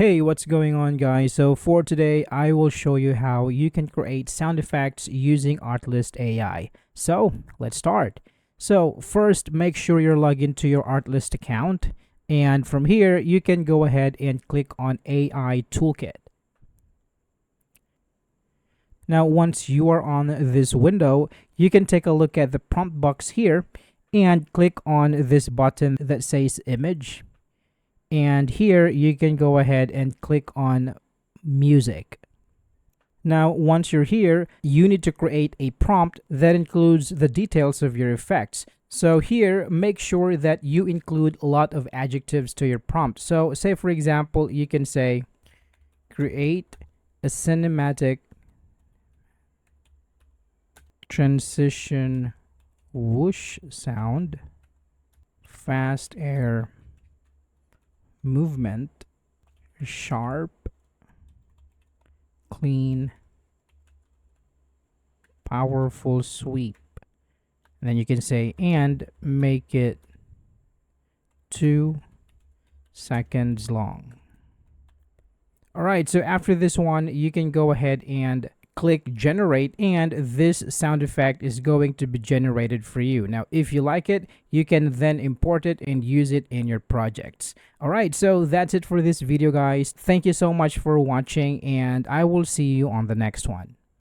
Hey, what's going on, guys? So for today, I will show you how you can create sound effects using Artlist AI. So let's start. So first, make sure you're logged into your Artlist account. And from here, you can go ahead and click on AI Toolkit. Now, once you are on this window, you can take a look at the prompt box here and click on this button that says Image. And here you can go ahead and click on music. Now, once you're here, you need to create a prompt that includes the details of your effects. So here, make sure that you include a lot of adjectives to your prompt. So say, for example, you can say, create a cinematic transition whoosh sound, fast air movement, sharp, clean, powerful sweep. And then you can say, and make it 2 seconds long. All right, so after this one, you can go ahead and click generate, and this sound effect is going to be generated for you. Now, if you like it, you can then import it and use it in your projects. All right, so that's it for this video, guys. Thank you so much for watching, and I will see you on the next one.